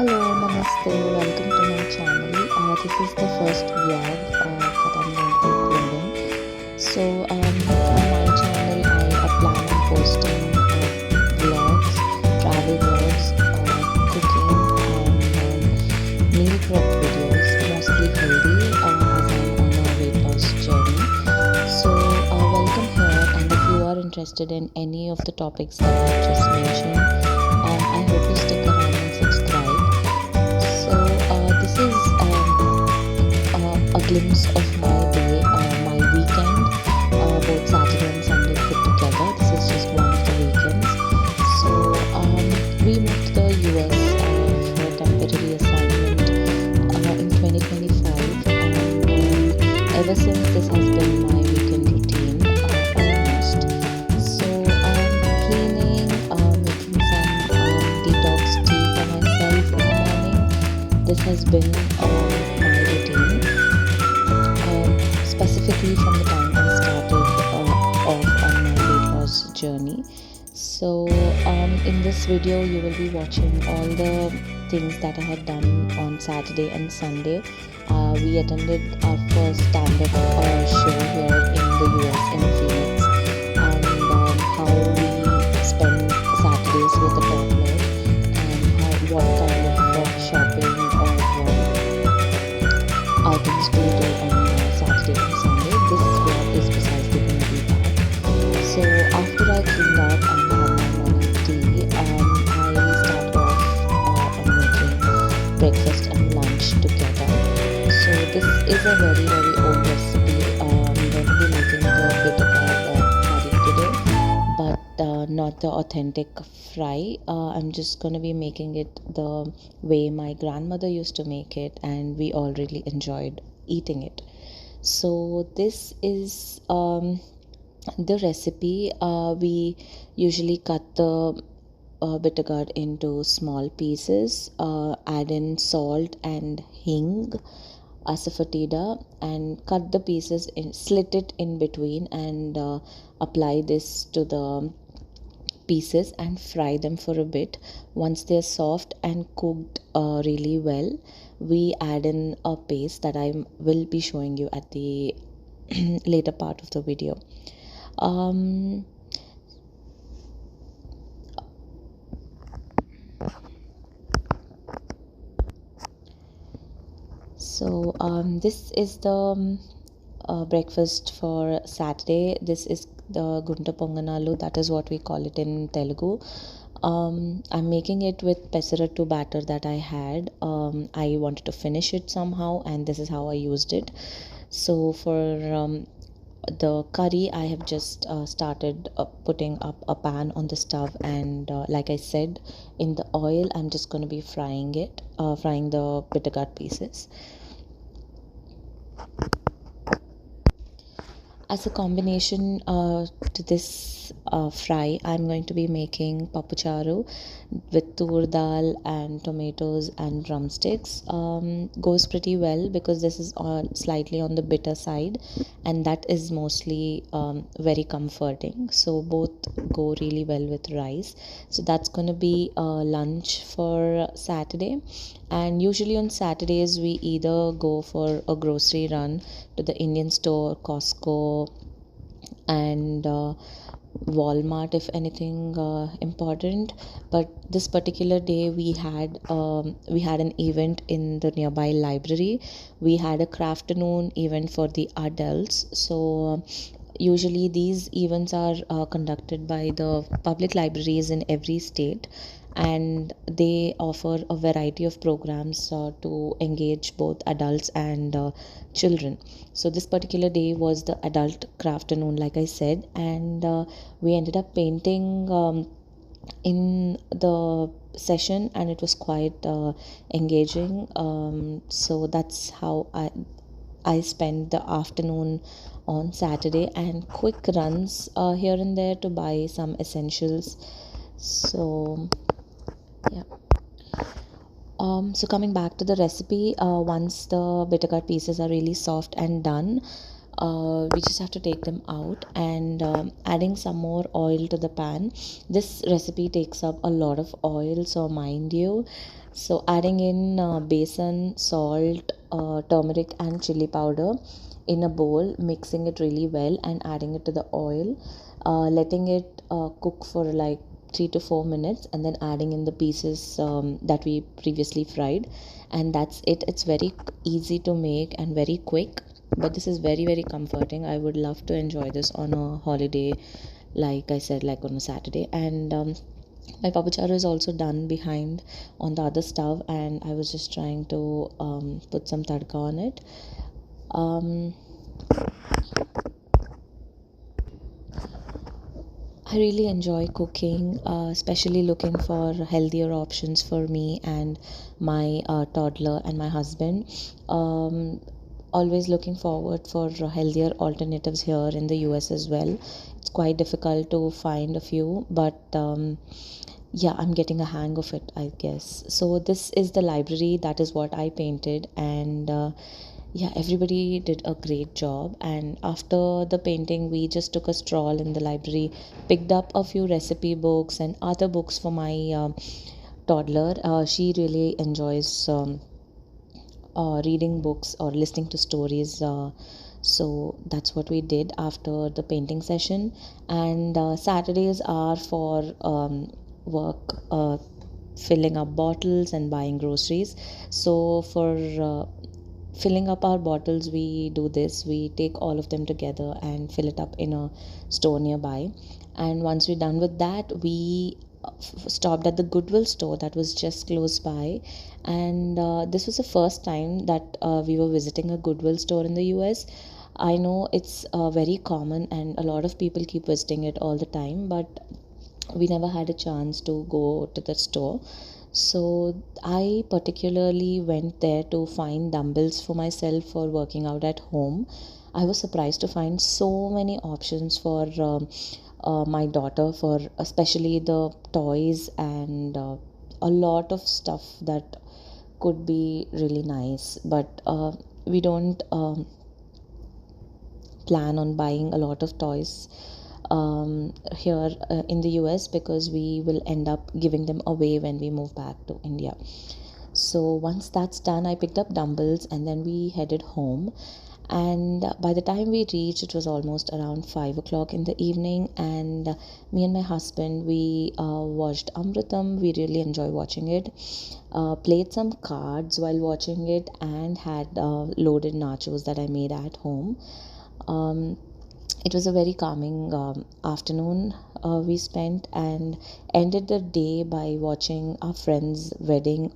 Hello, Namaste, welcome to my channel. This is the first vlog that I'm going to be uploading. So, on my channel, I plan on posting vlogs, travel vlogs, cooking, and meal prep videos, mostly healthy, as I'm on a weight loss journey. So, welcome here, and if you are interested in any of the topics that I just mentioned, I hope you stick around and subscribe. So this is a glimpse of my day, my weekend, both Saturday and Sunday put together. This is just one of the weekends. So we moved to the US for a temporary assignment in 2025, and ever since this has been my weekend routine almost. So cleaning, making some detox tea for myself in the morning. This has been my routine, specifically from the time I started off on my weight loss journey. So in this video you will be watching all the things that I had done on Saturday and Sunday. We attended our first stand-up show here in the US in Phoenix, and how we spend Saturdays with the toddler, and what kind of shopping or outings do we do on Saturday and Sunday. This vlog is precisely going to be that. So after I cleaned up and had my morning tea, I start off on making breakfast and lunch together. So this is a very old recipe. I'm going to be making the bitter curry today, but not the authentic fry. I'm just going to be making it the way my grandmother used to make it, and we all really enjoyed eating it. So this is the recipe. We usually cut the bitter gourd into small pieces, add in salt and hing, asafoetida, and cut the pieces in, slit it in between, and apply this to the pieces and fry them for a bit. Once they're soft and cooked really well, we add in a paste that I will be showing you at the later part of the video. So this is the breakfast for Saturday. This is the gunta ponganalu, that is what we call it in Telugu. I'm making it with pesarattu batter that I had. I wanted to finish it somehow, and this is how I used it. So for the curry, I have just started putting up a pan on the stove, and like I said, in the oil I'm just going to be frying it, frying the bitter gourd pieces. As a combination to this fry, I'm going to be making papu charu with tur dal and tomatoes and drumsticks. Goes pretty well because this is slightly on the bitter side, and that is mostly very comforting. So both go really well with rice. So that's going to be lunch for Saturday. And usually on Saturdays we either go for a grocery run to the Indian store, Costco, and Walmart if anything important. But this particular day we had an event in the nearby library. We had a crafternoon event for the adults. So usually these events are conducted by the public libraries in every state, and they offer a variety of programs to engage both adults and children. So this particular day was the adult crafternoon, like I said, and we ended up painting in the session, and it was quite engaging. So that's how I spent the afternoon on Saturday, and quick runs here and there to buy some essentials. So yeah. So coming back to the recipe, once the bitter gourd pieces are really soft and done, We just have to take them out and adding some more oil to the pan. This recipe takes up a lot of oil, so mind you. So adding in besan, salt, turmeric and chili powder in a bowl, mixing it really well and adding it to the oil, letting it cook for like 3 to 4 minutes, and then adding in the pieces that we previously fried. And that's it. It's very easy to make and very quick, but this is very very comforting. I would love to enjoy this on a holiday, like I said, like on a Saturday. And my papacharu is also done behind on the other stove, and I was just trying to put some tadka on it. um, I really enjoy cooking, especially looking for healthier options for me and my toddler and my husband. Um, Always looking forward for healthier alternatives here in the US as well. It's quite difficult to find a few, but yeah, I'm getting a hang of it, I guess. So this is the library. That is what I painted, and yeah, everybody did a great job. And after the painting, we just took a stroll in the library, picked up a few recipe books and other books for my toddler. She really enjoys reading books or listening to stories. So that's what we did after the painting session. And Saturdays are for work, filling up bottles and buying groceries. So for filling up our bottles, we do this. We take all of them together and fill it up in a store nearby. And once we're done with that, we stopped at the Goodwill store that was just close by. And this was the first time that we were visiting a Goodwill store in the US. I know it's very common and a lot of people keep visiting it all the time, but we never had a chance to go to the store. So I particularly went there to find dumbbells for myself for working out at home. I was surprised to find so many options for my daughter, for especially the toys and a lot of stuff that could be really nice. But we don't plan on buying a lot of toys here in the US, because we will end up giving them away when we move back to India. So once that's done, I picked up dumbbells and then we headed home. And by the time we reached, it was almost around 5 o'clock in the evening. And me and my husband, we watched Amritam. We really enjoy watching it. Played some cards while watching it, and had loaded nachos that I made at home. Um, it was a very calming afternoon we spent, and ended the day by watching our friend's wedding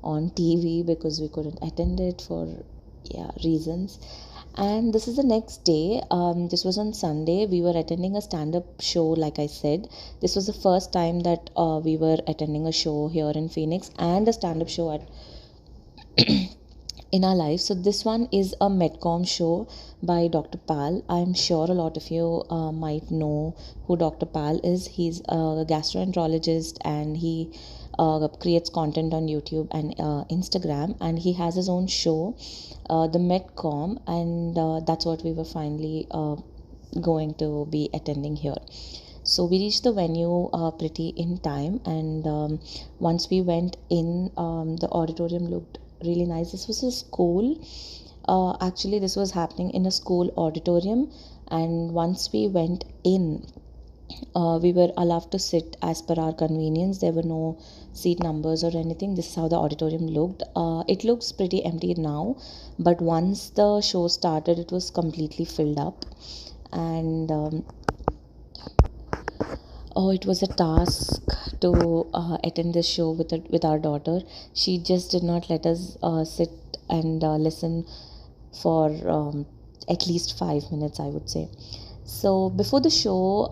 on TV because we couldn't attend it for reasons. And this is the next day. This was on Sunday. We were attending a stand-up show. Like I said, this was the first time that we were attending a show here in Phoenix, and a stand-up show at in our life. So this one is a Medcom show by Dr. Pal. I'm sure a lot of you might know who Dr. Pal is. He's a gastroenterologist, and he creates content on YouTube and Instagram, and he has his own show, the Medcom, and that's what we were finally going to be attending here. So we reached the venue pretty in time, and once we went in, the auditorium looked really nice. This was a school. Actually, this was happening in a school auditorium, and once we went in, we were allowed to sit as per our convenience. There were no seat numbers or anything. This is how the auditorium looked. It looks pretty empty now, but once the show started, it was completely filled up. And oh, it was a task to attend this show with our daughter. She just did not let us sit and listen for at least 5 minutes, I would say. So before the show,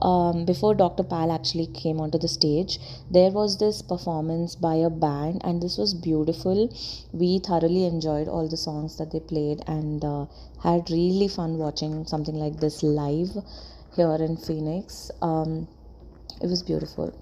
before Dr. Pal actually came onto the stage, there was this performance by a band, and this was beautiful. We thoroughly enjoyed all the songs that they played, and had really fun watching something like this live here in Phoenix. It was beautiful.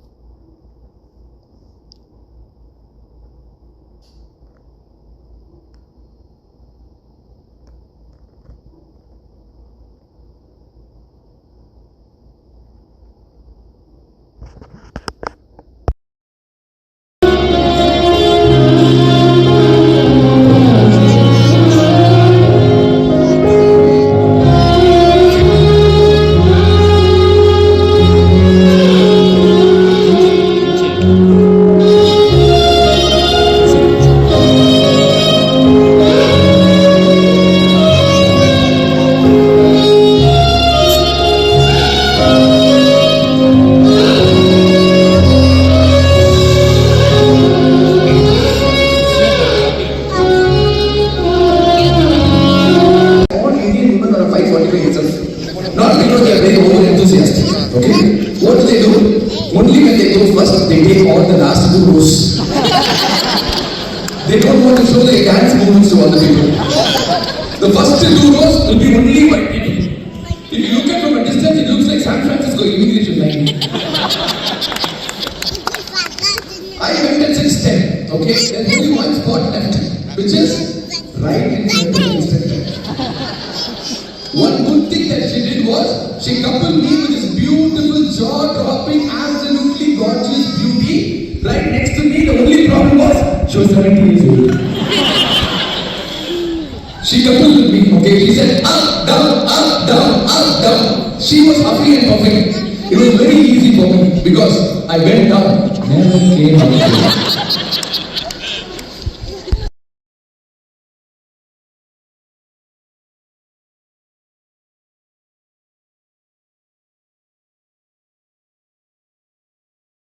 They don't want to show their dance movements to other people. The first 2 rows will be only white people. If you look at from a distance, it looks like San Francisco immigration line. I went at 6:10, okay? There's only one spot left, which is right in front of the instructor. One good thing that she did was, she coupled me with this beautiful, jaw-dropping, absolutely gorgeous beauty. Right next to me, the only problem was, she was 17 years old. She coupled with me, okay? She said, up, down, up, down, up, down. She was huffing and puffing. It was very easy for me because I went down, never came up.